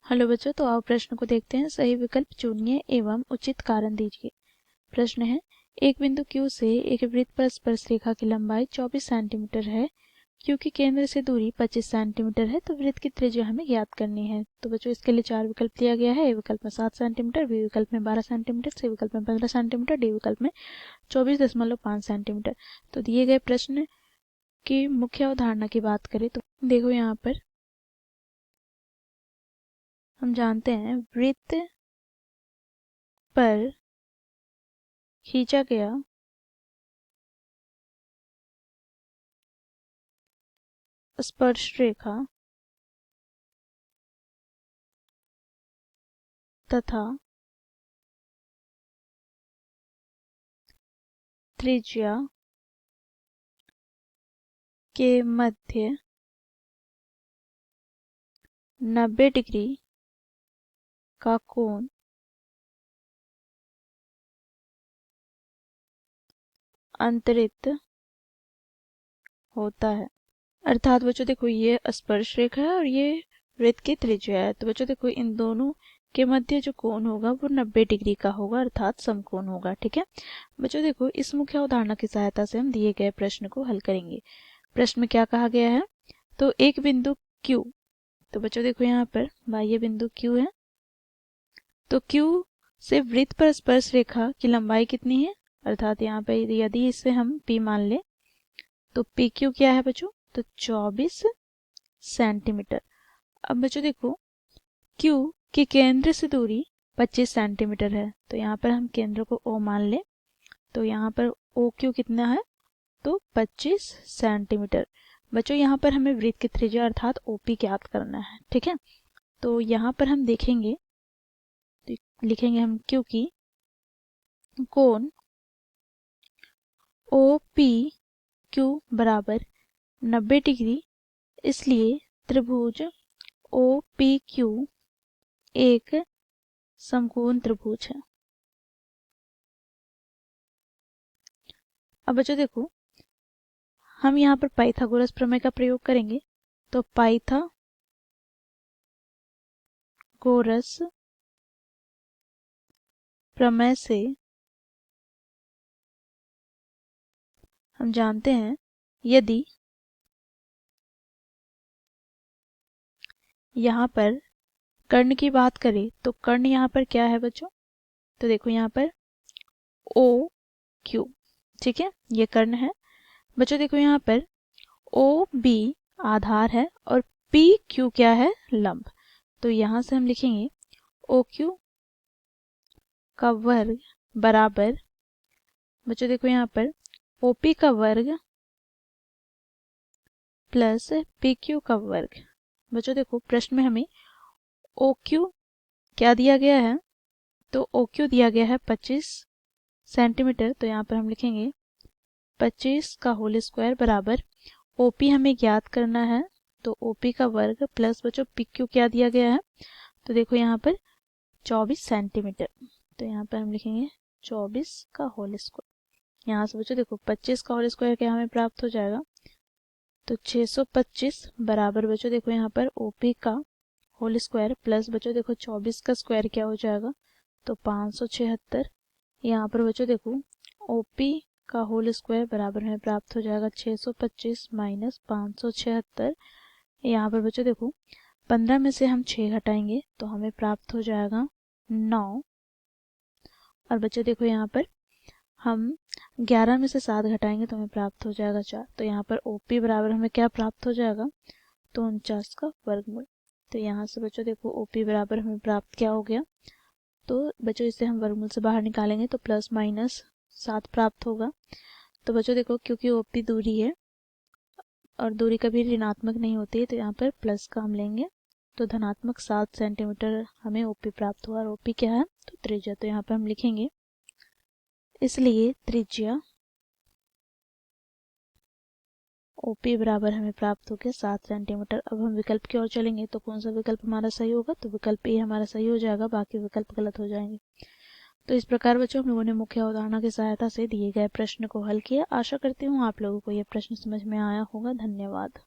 Hello बच्चों, तो आओ प्रश्न को देखते हैं। सही विकल्प चुनिए एवं उचित कारण दीजिए। प्रश्न है, एक बिंदु Q से एक वृत्त पर स्पर्शरेखा की लंबाई 24 सेंटीमीटर है। Q की केंद्र से दूरी 25 सेंटीमीटर है, तो वृत्त की त्रिज्या हमें ज्ञात करनी है। तो बच्चों इसके लिए चार विकल्प दिया गया है। ए विकल्प में 7 सेंटीमीटर, बी विकल्प में 12 सेंटीमीटर, सी विकल्प में 15 सेंटीमीटर, डी विकल्प में 24.5 सेंटीमीटर। तो दिए गए प्रश्न की मुख्य अवधारणा की बात करें तो देखो यहाँ पर हम जानते हैं वृत्त पर खींचा गया स्पर्शरेखा तथा त्रिज्या के मध्य 90 डिग्री का कोण अंतरित होता है। अर्थात बच्चों देखो ये स्पर्श रेखा है और ये वृत्त की त्रिज्या है। तो बच्चों देखो इन दोनों के मध्य जो कोण होगा वो 90 डिग्री का होगा, अर्थात समकोण होगा। ठीक है बच्चों, देखो इस मुख्य अवधारणा की सहायता से हम दिए गए प्रश्न को हल करेंगे। प्रश्न में क्या कहा गया है, तो एक बिंदु Q, तो बच्चों देखो यहाँ पर बाह्य बिंदु Q है। तो Q से वृत्त पर स्पर्श रेखा की लंबाई कितनी है, अर्थात यहाँ पे यदि इसे हम P मान ले तो PQ क्या है बच्चों, तो 24 सेंटीमीटर। अब बच्चों देखो Q के केंद्र से दूरी 25 सेंटीमीटर है, तो यहाँ पर हम केंद्र को O मान ले। तो यहाँ पर OQ कितना है, तो 25 सेंटीमीटर। बच्चों यहाँ पर हमें वृत्त की त्रिज्या अर्थात OP ज्ञात करना है। ठीक है, तो यहाँ पर हम देखेंगे, तो लिखेंगे हम Q की कोण OPQ बराबर 90 डिग्री, इसलिए त्रिभुज OPQ एक समकोण त्रिभुज है। अब बच्चों देखो हम यहाँ पर पाइथागोरस प्रमेय का प्रयोग करेंगे। तो पाइथागोरस प्रमेय से हम जानते हैं यदि यहाँ पर कर्ण की बात करें तो कर्ण यहाँ पर क्या है बच्चों, तो देखो यहाँ पर OQ, ठीक है ये कर्ण है। बच्चों देखो यहाँ पर OB आधार है और PQ क्या है, लंब। तो यहाँ से हम लिखेंगे OQ का वर्ग बराबर, बच्चों देखो यहाँ पर OP का वर्ग प्लस PQ का वर्ग। बच्चों देखो प्रश्न में हमें OQ क्या दिया गया है, तो OQ दिया गया है 25 सेंटीमीटर। तो यहाँ पर हम लिखेंगे 25 का होल स्क्वायर बराबर OP हमें ज्ञात करना है, तो OP का वर्ग प्लस बच्चों PQ क्या दिया गया है, तो देखो यहाँ पर 24 सेंटीमीटर। तो यहाँ पर हम लिखेंगे 24 का होल स्क्वायर। यहाँ से बच्चों देखो 25 का होल स्क्वायर क्या हमें प्राप्त हो जाएगा, तो 625 बराबर बच्चों देखो यहाँ पर OP का होल स्क्वायर प्लस बच्चों देखो 24 का स्क्वायर क्या हो जाएगा, तो 576। यहाँ पर बच्चों देखो OP का होल स्क्वायर बराबर हमें प्राप्त हो जाएगा 625 माइनस 576। यहाँ पर बच्चों देखो 15 में से हम 6 घटाएंगे तो हमें प्राप्त हो जाएगा 9। और बच्चों देखो यहाँ पर हम 11 में से 7 घटाएंगे तो हमें प्राप्त हो जाएगा 4। तो यहाँ पर OP बराबर हमें क्या प्राप्त हो जाएगा, तो 49 का वर्गमूल। तो यहाँ से बच्चों देखो OP बराबर हमें प्राप्त क्या हो गया, तो बच्चों इसे हम वर्गमूल से बाहर निकालेंगे तो प्लस माइनस 7 प्राप्त होगा। तो बच्चों देखो क्योंकि OP दूरी है और दूरी कभी ऋणात्मक नहीं होती है, तो यहाँ पर प्लस का हम लेंगे, तो धनात्मक 7 सेंटीमीटर हमें OP प्राप्त हुआ। और OP क्या है, तो त्रिज्या। तो यहाँ पर हम लिखेंगे इसलिए त्रिज्या OP बराबर हमें प्राप्त हो गया 7 सेंटीमीटर। अब हम विकल्प की ओर चलेंगे तो कौन सा विकल्प हमारा सही होगा, तो विकल्प ए हमारा सही हो जाएगा, बाकी विकल्प गलत हो जाएंगे। तो इस प्रकार बच्चों हम लोगों ने मुख्य अवधारणा की सहायता से दिए गए प्रश्न को हल किया। आशा करती हूँ आप लोगों को यह प्रश्न समझ में आया होगा। धन्यवाद।